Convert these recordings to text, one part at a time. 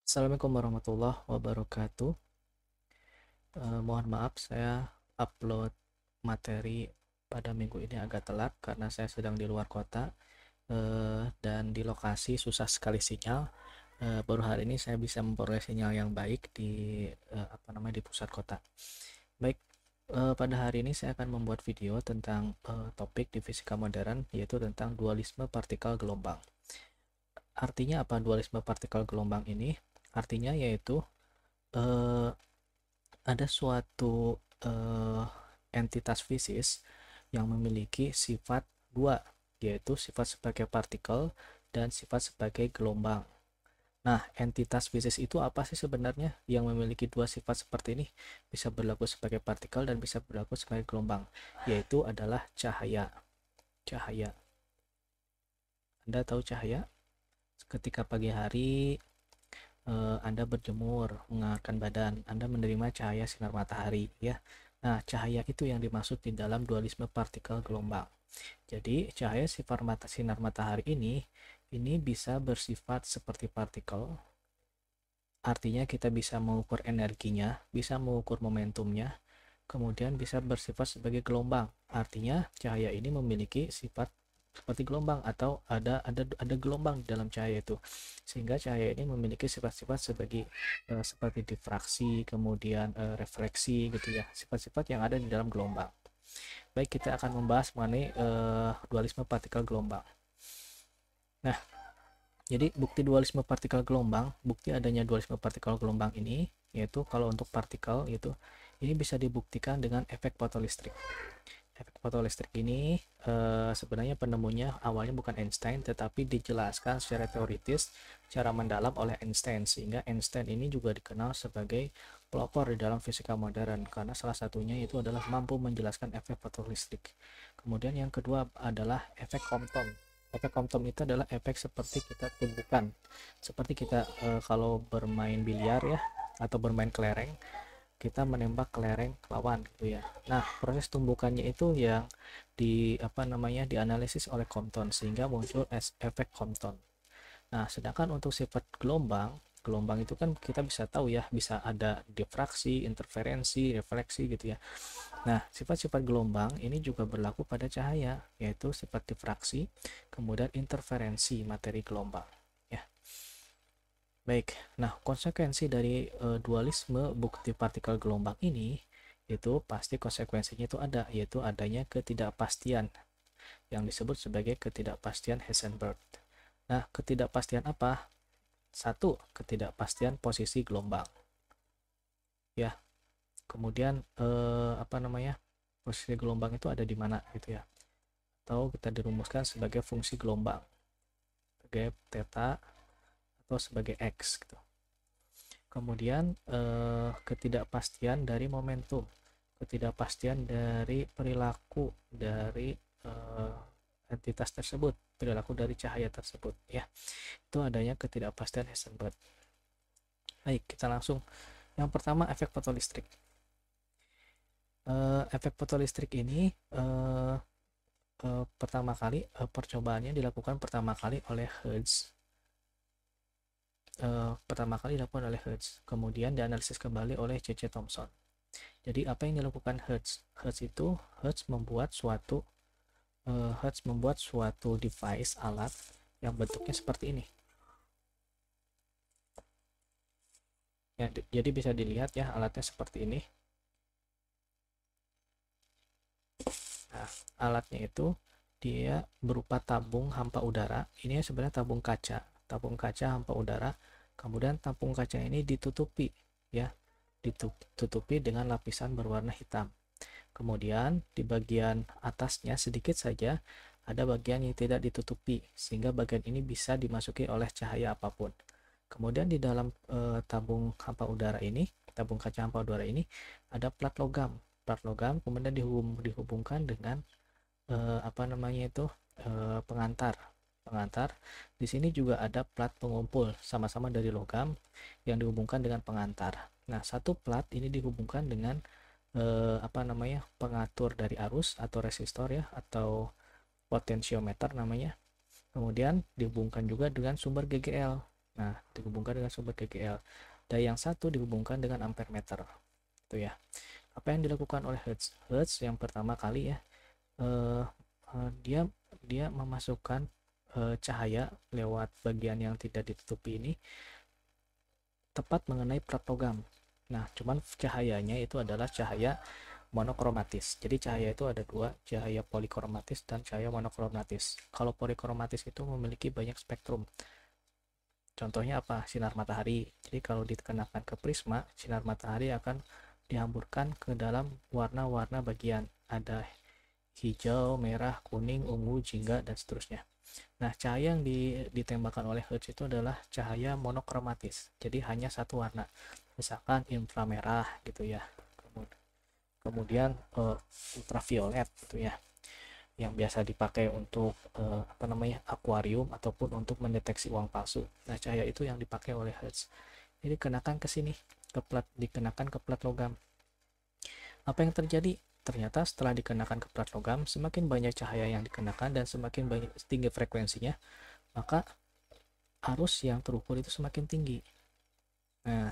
Assalamualaikum warahmatullahi wabarakatuh. Mohon maaf saya upload materi pada minggu ini agak telat karena saya sedang di luar kota, dan di lokasi susah sekali sinyal. Baru hari ini saya bisa memperoleh sinyal yang baik di di pusat kota. Baik, pada hari ini saya akan membuat video tentang topik di fisika modern, yaitu tentang dualisme partikel gelombang. Artinya apa dualisme partikel gelombang ini? Artinya yaitu eh, ada suatu entitas fisis yang memiliki sifat dua, yaitu sifat sebagai partikel dan sifat sebagai gelombang. Nah, entitas fisis itu apa sih sebenarnya yang memiliki dua sifat seperti ini? Bisa berlaku sebagai partikel dan bisa berlaku sebagai gelombang, yaitu adalah cahaya. Cahaya. Anda tahu cahaya? Ketika pagi hari Anda berjemur, menghangatkan badan, Anda menerima cahaya sinar matahari, ya. Nah, cahaya itu yang dimaksud di dalam dualisme partikel gelombang. Jadi, cahaya sinar matahari ini bisa bersifat seperti partikel. Artinya kita bisa mengukur energinya, bisa mengukur momentumnya, kemudian bisa bersifat sebagai gelombang. Artinya cahaya ini memiliki sifat seperti gelombang atau ada gelombang di dalam cahaya itu, sehingga cahaya ini memiliki sifat-sifat seperti difraksi, kemudian refleksi gitu ya, sifat-sifat yang ada di dalam gelombang. Baik, kita akan membahas mengenai dualisme partikel gelombang. Nah, jadi bukti adanya dualisme partikel gelombang ini, yaitu kalau untuk partikel itu, ini bisa dibuktikan dengan efek fotolistrik. Efek fotolistrik ini sebenarnya penemunya awalnya bukan Einstein, tetapi dijelaskan secara teoritis, secara mendalam oleh Einstein, sehingga Einstein ini juga dikenal sebagai pelopor di dalam fisika modern, karena salah satunya itu adalah mampu menjelaskan efek fotolistrik. Kemudian yang kedua adalah efek Compton. Efek Compton itu adalah efek seperti kita tumbukan, seperti kita kalau bermain biliar ya, atau bermain kelereng, kita menembak kelereng lawan gitu ya. Nah, proses tumbukannya itu yang dianalisis oleh Compton sehingga muncul efek Compton. Nah, sedangkan untuk sifat gelombang, gelombang itu kan kita bisa tahu ya, bisa ada difraksi, interferensi, refleksi gitu ya. Nah, sifat-sifat gelombang ini juga berlaku pada cahaya, yaitu sifat difraksi, kemudian interferensi materi gelombang. Ya, baik. Nah, konsekuensi dari dualisme bukti partikel gelombang ini, itu pasti konsekuensinya itu ada, yaitu adanya ketidakpastian yang disebut sebagai ketidakpastian Heisenberg. Nah, ketidakpastian apa? Satu, ketidakpastian posisi gelombang. Ya, kemudian posisi gelombang itu ada di mana gitu ya, atau kita dirumuskan sebagai fungsi gelombang sebagai theta atau sebagai x gitu. Kemudian ketidakpastian dari momentum, ketidakpastian dari perilaku dari entitas tersebut, perilaku dari cahaya tersebut ya, itu adanya ketidakpastian Heisenberg. Baik, kita langsung. Yang pertama, efek fotolistrik. Efek fotolistrik ini pertama kali percobaannya dilakukan pertama kali oleh Hertz. Kemudian dianalisis kembali oleh C.C. Thomson. Jadi apa yang dilakukan Hertz? Hertz membuat suatu device, alat yang bentuknya seperti ini. Ya, jadi bisa dilihat ya, alatnya seperti ini. Nah, alatnya itu dia berupa tabung hampa udara. Ini sebenarnya tabung kaca hampa udara. Kemudian tabung kaca ini ditutupi ya, ditutupi dengan lapisan berwarna hitam. Kemudian di bagian atasnya sedikit saja ada bagian yang tidak ditutupi, sehingga bagian ini bisa dimasuki oleh cahaya apapun. Kemudian di dalam tabung kaca hampa udara ini ada plat logam. Kemudian dihubungkan dengan pengantar. Di sini juga ada plat pengumpul, sama-sama dari logam yang dihubungkan dengan pengantar. Nah, satu plat ini dihubungkan dengan pengatur dari arus atau resistor ya, atau potensiometer namanya. Kemudian dihubungkan juga dengan sumber GGL. Nah, dihubungkan dengan sumber GGL. Dan yang satu dihubungkan dengan ampere meter. Itu ya. Apa yang dilakukan oleh Hertz? Hertz yang pertama kali ya, eh, dia dia memasukkan cahaya lewat bagian yang tidak ditutupi ini tepat mengenai plat logam. Nah, cuman cahayanya itu adalah cahaya monokromatis. Jadi cahaya itu ada dua, cahaya polikromatis dan cahaya monokromatis. Kalau polikromatis itu memiliki banyak spektrum. Contohnya apa? Sinar matahari. Jadi kalau dikenakan ke prisma, sinar matahari akan dihamburkan ke dalam warna-warna bagian. Ada hijau, merah, kuning, ungu, jingga, dan seterusnya. Nah, cahaya yang ditembakkan oleh Hertz itu adalah cahaya monokromatis. Jadi hanya satu warna. Misalkan inframerah gitu ya. Kemudian ultraviolet gitu ya. Yang biasa dipakai untuk akuarium ataupun untuk mendeteksi uang palsu. Nah, cahaya itu yang dipakai oleh Hertz. Jadi dikenakan ke sini, dikenakan ke plat logam. Apa yang terjadi? Ternyata setelah dikenakan ke plat logam, semakin banyak cahaya yang dikenakan dan semakin banyak tinggi frekuensinya, maka arus yang terukur itu semakin tinggi. Nah,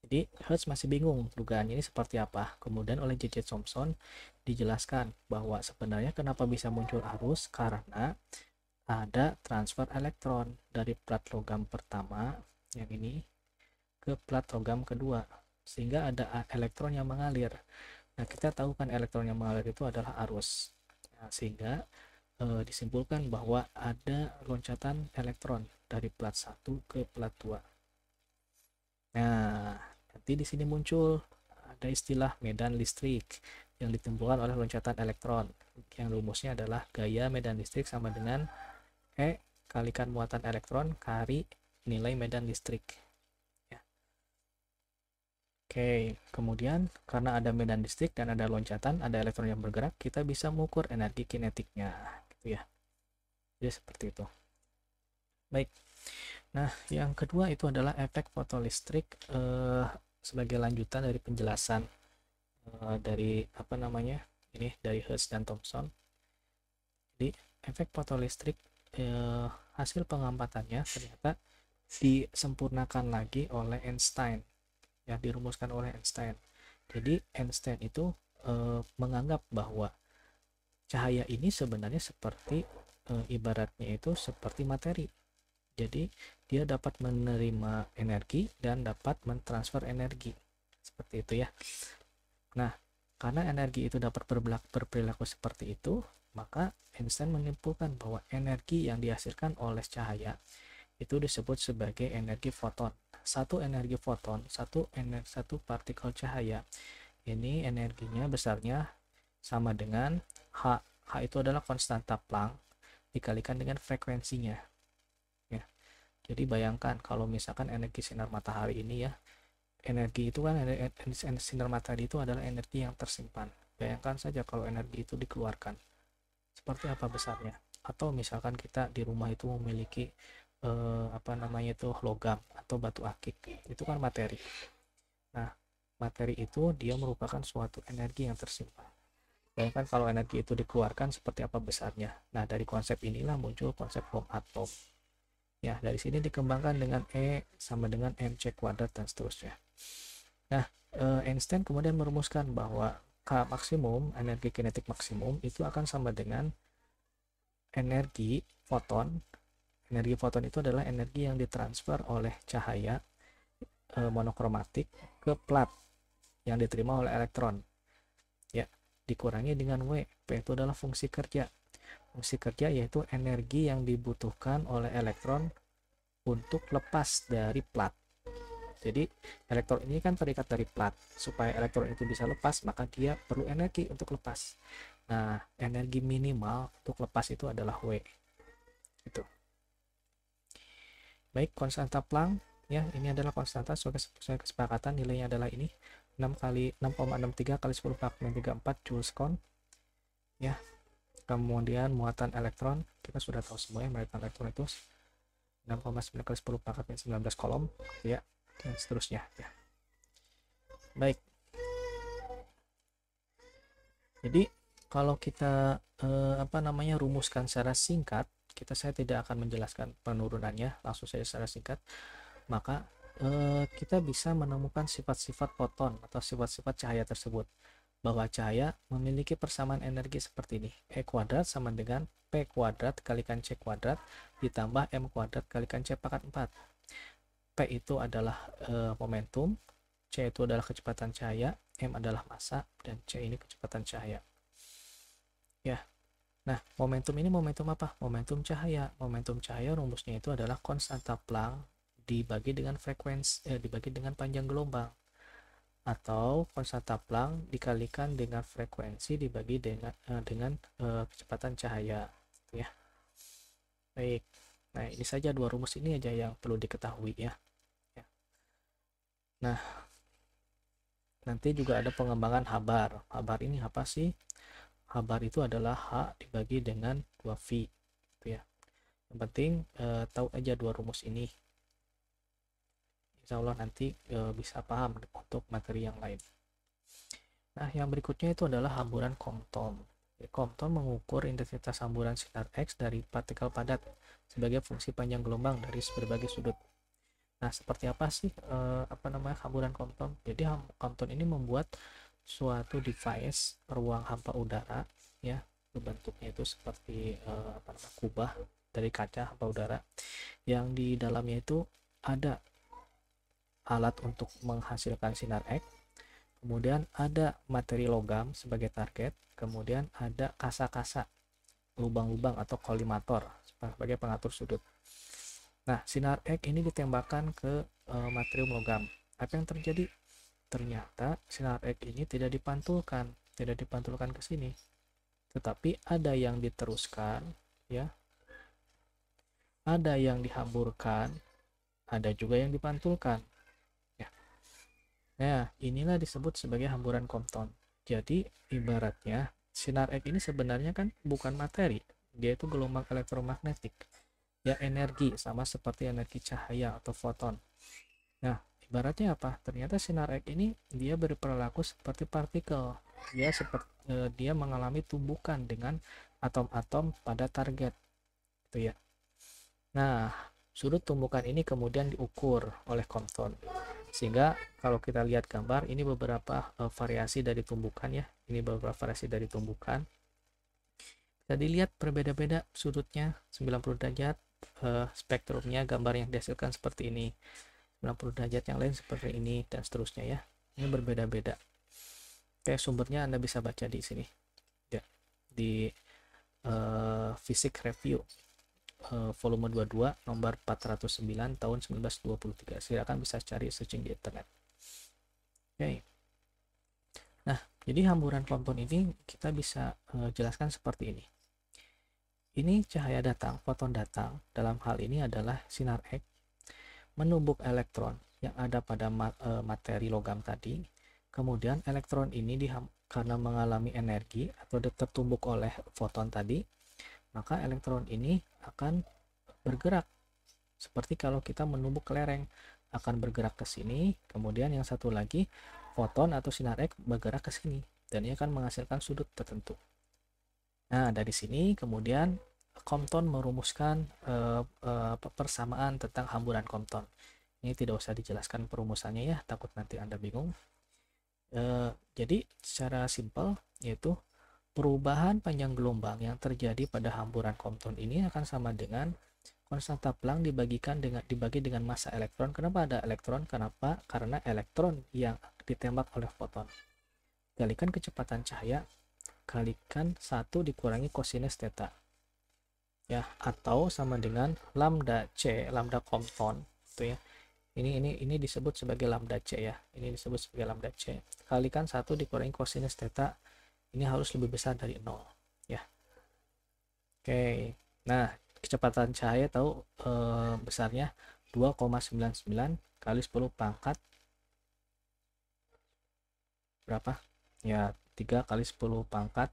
jadi Hertz masih bingung dugaan ini seperti apa. Kemudian oleh J.J. Thomson dijelaskan bahwa sebenarnya kenapa bisa muncul arus karena ada transfer elektron dari plat logam pertama yang ini ke plat logam kedua, sehingga ada elektron yang mengalir. Nah, kita tahu kan elektron yang mengalir itu adalah arus. Nah, sehingga disimpulkan bahwa ada loncatan elektron dari plat 1 ke plat 2. Nah, nanti di sini muncul ada istilah medan listrik yang ditimbulkan oleh loncatan elektron. Yang rumusnya adalah gaya medan listrik sama dengan E kalikan muatan elektron kali nilai medan listrik. Ya. Oke, kemudian karena ada medan listrik dan ada loncatan, ada elektron yang bergerak, kita bisa mengukur energi kinetiknya, gitu ya. Jadi seperti itu. Baik. Nah, yang kedua itu adalah efek fotolistrik sebagai lanjutan dari penjelasan dari apa namanya ini dari Hertz dan Thomson. Jadi efek fotolistrik hasil pengampatannya ternyata disempurnakan lagi oleh Einstein, yang dirumuskan oleh Einstein. Jadi Einstein itu menganggap bahwa cahaya ini sebenarnya seperti ibaratnya itu seperti materi. Jadi dia dapat menerima energi dan dapat mentransfer energi. Seperti itu ya. Nah, karena energi itu dapat berperilaku seperti itu, maka Einstein menyimpulkan bahwa energi yang dihasilkan oleh cahaya itu disebut sebagai energi foton. Satu energi foton, satu partikel cahaya, ini energinya besarnya sama dengan H. H itu adalah konstanta Planck dikalikan dengan frekuensinya. Ya. Jadi bayangkan kalau misalkan energi sinar matahari ini ya, energi itu kan sinar matahari itu adalah energi yang tersimpan. Bayangkan saja kalau energi itu dikeluarkan, seperti apa besarnya. Atau misalkan kita di rumah itu memiliki logam atau batu akik, itu kan materi. Nah, materi itu dia merupakan suatu energi yang tersimpan. Bayangkan kalau energi itu dikeluarkan seperti apa besarnya. Nah, dari konsep inilah muncul konsep bom atom. Ya, dari sini dikembangkan dengan E sama dengan mc kuadrat dan seterusnya. Nah, Einstein kemudian merumuskan bahwa K maksimum, energi kinetik maksimum itu akan sama dengan energi foton. Energi foton itu adalah energi yang ditransfer oleh cahaya monokromatik ke plat yang diterima oleh elektron. Ya, dikurangi dengan W. P itu adalah fungsi kerja. Fungsi kerja yaitu energi yang dibutuhkan oleh elektron untuk lepas dari plat. Jadi elektron ini kan terikat dari plat. Supaya elektron itu bisa lepas, maka dia perlu energi untuk lepas. Nah, energi minimal untuk lepas itu adalah W. Itu. Baik, konstanta Planck ya, ini adalah konstanta sesuai kesepakatan, nilainya adalah ini 6,63 kali 10 faktor 34 Joule/Coulomb ya. Kemudian muatan elektron kita sudah tahu semua ya, muatan elektron itu 6,9 kali 10 pangkat 19 Coulomb ya, dan seterusnya ya. Baik, jadi kalau kita rumuskan secara singkat saya tidak akan menjelaskan penurunannya, langsung saja secara singkat. Maka kita bisa menemukan sifat-sifat foton atau sifat-sifat cahaya tersebut, bahwa cahaya memiliki persamaan energi seperti ini. E kuadrat sama dengan P kuadrat kalikan C kuadrat ditambah M kuadrat kalikan C pangkat 4. P itu adalah momentum, C itu adalah kecepatan cahaya, M adalah massa, dan C ini kecepatan cahaya. Ya. Nah, momentum ini momentum apa? Momentum cahaya. Momentum cahaya rumusnya itu adalah konstanta Planck dibagi dengan dibagi dengan panjang gelombang, atau konstanta Planck dikalikan dengan frekuensi dibagi dengan kecepatan cahaya, ya. Baik. Nah, ini saja dua rumus ini aja yang perlu diketahui, ya. Nah, nanti juga ada pengembangan Habar. Habar ini apa sih? Habar itu adalah H dibagi dengan 2V, gitu ya. Yang penting tahu aja dua rumus ini. Insya Allah nanti bisa paham untuk materi yang lain. Nah, yang berikutnya itu adalah hamburan Compton. Compton mengukur intensitas hamburan sinar X dari partikel padat sebagai fungsi panjang gelombang dari berbagai sudut. Nah, seperti apa sih hamburan Compton? Jadi Compton ini membuat suatu device ruang hampa udara, ya, bentuknya itu seperti kubah dari kaca hampa udara, yang di dalamnya itu ada alat untuk menghasilkan sinar X, kemudian ada materi logam sebagai target, kemudian ada kasa-kasa, lubang-lubang atau kolimator sebagai pengatur sudut. Nah, sinar X ini ditembakkan ke materium logam. Apa yang terjadi? Ternyata sinar X ini tidak dipantulkan ke sini, tetapi ada yang diteruskan, ya, ada yang dihamburkan, ada juga yang dipantulkan, ya. Nah, inilah disebut sebagai hamburan Compton. Jadi ibaratnya sinar X ini sebenarnya kan bukan materi, dia itu gelombang elektromagnetik, ya, energi, sama seperti energi cahaya atau foton. Nah, ibaratnya apa? Ternyata sinar X ini dia berperilaku seperti partikel. Dia mengalami tumbukan dengan atom-atom pada target, gitu ya. Nah, sudut tumbukan ini kemudian diukur oleh Compton. Sehingga kalau kita lihat gambar, ini beberapa variasi dari tumbukan, ya. Ini beberapa variasi dari tumbukan. Bisa dilihat berbeda-beda sudutnya 90 derajat, spektrumnya, gambar yang dihasilkan seperti ini. 90 derajat yang lain seperti ini, dan seterusnya, ya. Ini berbeda-beda. Oke, sumbernya Anda bisa baca di sini, ya, di Physics Review volume 22 nomor 409 tahun 1923. Silakan bisa cari searching di internet. Oke. Nah, jadi hamburan Compton ini kita bisa jelaskan seperti ini. Ini cahaya datang, foton datang, dalam hal ini adalah sinar X, menumbuk elektron yang ada pada materi logam tadi. Kemudian elektron ini karena mengalami energi atau tertumbuk oleh foton tadi, maka elektron ini akan bergerak seperti kalau kita menumbuk kelereng, akan bergerak ke sini. Kemudian yang satu lagi, foton atau sinar X bergerak ke sini, dan ini akan menghasilkan sudut tertentu. Nah, dari sini kemudian Compton merumuskan persamaan tentang hamburan Compton. Ini tidak usah dijelaskan perumusannya, ya, takut nanti Anda bingung. Jadi secara simpel, yaitu perubahan panjang gelombang yang terjadi pada hamburan Compton ini akan sama dengan konstanta Planck dibagi dengan massa elektron. Kenapa ada elektron? Karena elektron yang ditembak oleh foton kalikan kecepatan cahaya kalikan 1 dikurangi kosinus theta, ya, atau sama dengan lambda C, lambda Compton, itu ya. Ini disebut sebagai lambda C, ya. Ini disebut sebagai lambda C kalikan 1 dikurangi kosinus theta. Ini harus lebih besar dari 0, ya. Oke. Nah, kecepatan cahaya tahu besarnya 2,99 kali 10 pangkat berapa? Ya, 3 kali 10 pangkat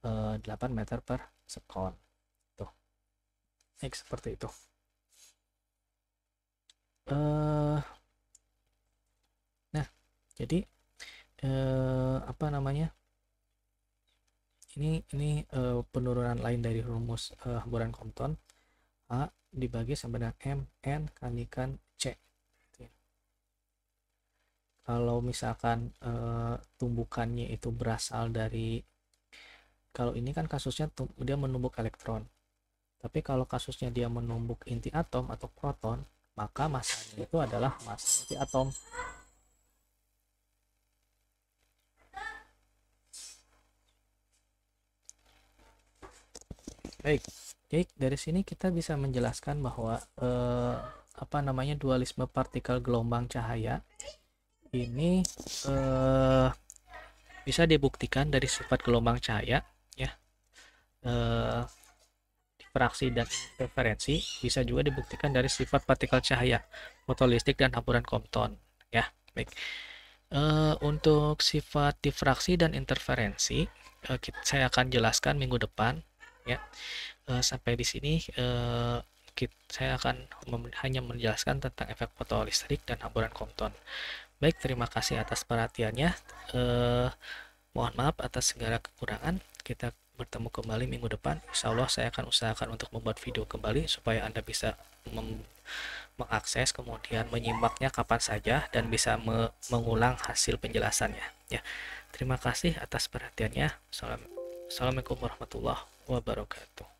8 meter per sekon. Tuh. X seperti itu. Nah, jadi ini penurunan lain dari rumus hamburan Compton. A dibagi sama dengan M N kalikan C. Kalau misalkan tumbukannya itu berasal dari, kalau ini kan kasusnya dia menumbuk elektron, tapi kalau kasusnya dia menumbuk inti atom atau proton, maka masanya itu adalah massa inti atom. Baik, jadi dari sini kita bisa menjelaskan bahwa dualisme partikel gelombang cahaya ini bisa dibuktikan dari sifat gelombang cahaya, ya. Difraksi dan interferensi bisa juga dibuktikan dari sifat partikel cahaya, fotolistrik dan hamburan Compton, ya. Baik. Untuk sifat difraksi dan interferensi saya akan jelaskan minggu depan, ya. Sampai di sini saya akan hanya menjelaskan tentang efek fotolistrik dan hamburan Compton. Baik, terima kasih atas perhatiannya. Mohon maaf atas segala kekurangan. Kita bertemu kembali minggu depan. Insya Allah saya akan usahakan untuk membuat video kembali supaya Anda bisa mengakses, kemudian menyimaknya kapan saja, dan bisa mengulang hasil penjelasannya. Ya, terima kasih atas perhatiannya. Assalamualaikum warahmatullahi wabarakatuh.